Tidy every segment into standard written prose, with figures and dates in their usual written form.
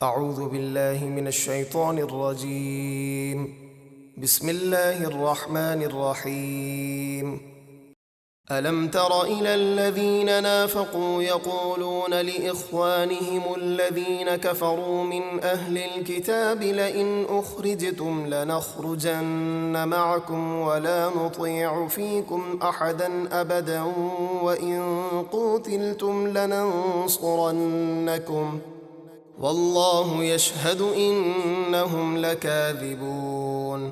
أعوذ بالله من الشيطان الرجيم. بسم الله الرحمن الرحيم. ألم تر إلى الذين نافقوا يقولون لإخوانهم الذين كفروا من أهل الكتاب لئن أخرجتم لنخرجن معكم ولا نطيع فيكم أحدا أبدا وإن قوتلتم لننصرنكم واللہ یشہد انہم لکاذبون۔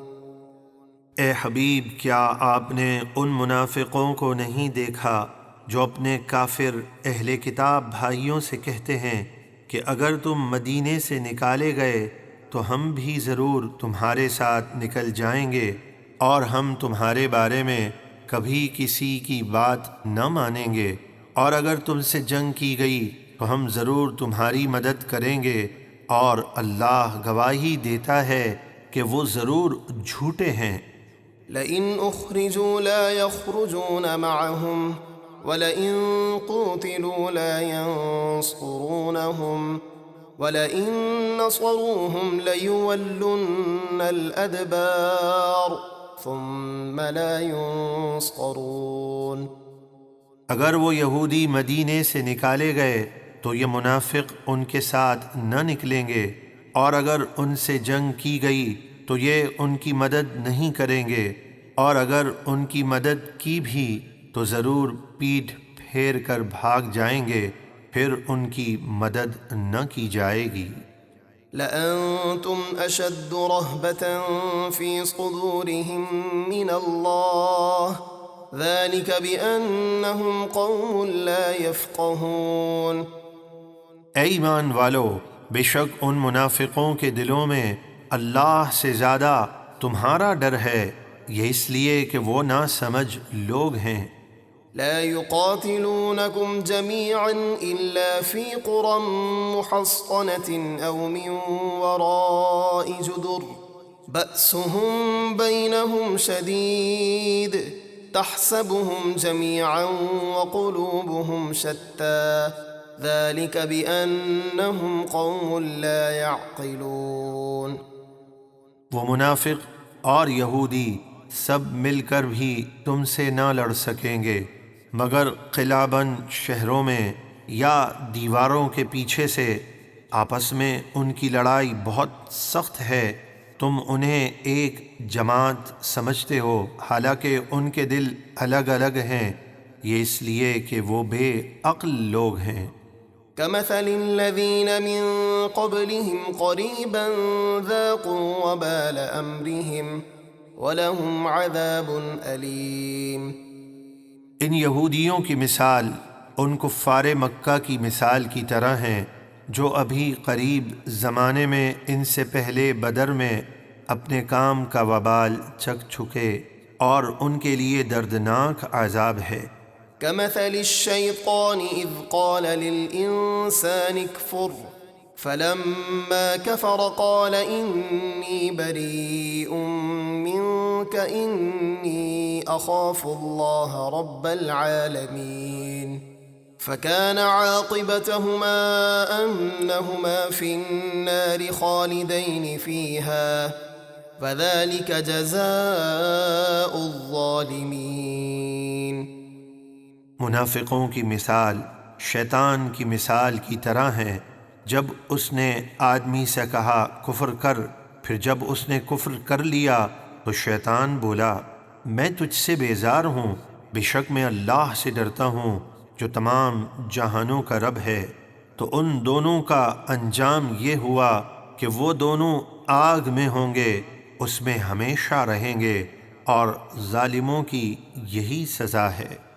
اے حبیب، کیا آپ نے ان منافقوں کو نہیں دیکھا جو اپنے کافر اہل کتاب بھائیوں سے کہتے ہیں کہ اگر تم مدینے سے نکالے گئے تو ہم بھی ضرور تمہارے ساتھ نکل جائیں گے اور ہم تمہارے بارے میں کبھی کسی کی بات نہ مانیں گے، اور اگر تم سے جنگ کی گئی تو ہم ضرور تمہاری مدد کریں گے، اور اللہ گواہی دیتا ہے کہ وہ ضرور جھوٹے ہیں۔ لئن اخرجوا لا يخرجون معهم ولئن قوتلوا لا ينصرونهم ولئن نصروهم ليولن الأدبار ثم لا ينصرون۔ اگر وہ یہودی مدینے سے نکالے گئے تو یہ منافق ان کے ساتھ نہ نکلیں گے، اور اگر ان سے جنگ کی گئی تو یہ ان کی مدد نہیں کریں گے، اور اگر ان کی مدد کی بھی تو ضرور پیٹھ پھیر کر بھاگ جائیں گے، پھر ان کی مدد نہ کی جائے گی۔ لأنتم أشد رهبة في صدورهم من الله ذلك بأنهم قوم لا يفقهون۔ اے ایمان والو، بے شک ان منافقوں کے دلوں میں اللہ سے زیادہ تمہارا ڈر ہے، یہ اس لیے کہ وہ نا سمجھ لوگ ہیں۔ لا يقاتلونكم جميعا إلا في قرى محصنة أو من وراء جدر بأسهم بينهم شديد تحسبهم جميعا وقلوبهم شتى ذلك بأنهم قوم لا يعقلون۔ وہ منافق اور یہودی سب مل کر بھی تم سے نہ لڑ سکیں گے مگر قلعہ بند شہروں میں یا دیواروں کے پیچھے سے، آپس میں ان کی لڑائی بہت سخت ہے، تم انہیں ایک جماعت سمجھتے ہو حالانکہ ان کے دل الگ الگ ہیں، یہ اس لیے کہ وہ بے عقل لوگ ہیں۔ كمثل الذين من قبلهم قريبا ذاقوا وبال أمرهم وَلَهُمْ عَذَابٌ أَلِيمٌ۔ ان یہودیوں کی مثال ان کفار مکہ کی مثال کی طرح ہیں جو ابھی قریب زمانے میں ان سے پہلے بدر میں اپنے کام کا وبال چکھ چکے، اور ان کے لیے دردناک عذاب ہے۔ كَمَثَلِ الشَّيْطَانِ إِذْ قَالَ لِلْإِنسَانِ اكْفُرْ فَلَمَّا كَفَرَ قَالَ إِنِّي بَرِيءٌ مِّنكَ إِنِّي أَخَافُ اللَّهَ رَبَّ الْعَالَمِينَ فَكَانَ عَاقِبَتَهُمَا أَنَّهُمَا فِي النَّارِ خَالِدَيْنِ فِيهَا وَذَلِكَ جَزَاءُ الظَّالِمِينَ۔ منافقوں کی مثال شیطان کی مثال کی طرح ہے، جب اس نے آدمی سے کہا کفر کر، پھر جب اس نے کفر کر لیا تو شیطان بولا میں تجھ سے بیزار ہوں، بے شک میں اللہ سے ڈرتا ہوں جو تمام جہانوں کا رب ہے۔ تو ان دونوں کا انجام یہ ہوا کہ وہ دونوں آگ میں ہوں گے، اس میں ہمیشہ رہیں گے، اور ظالموں کی یہی سزا ہے۔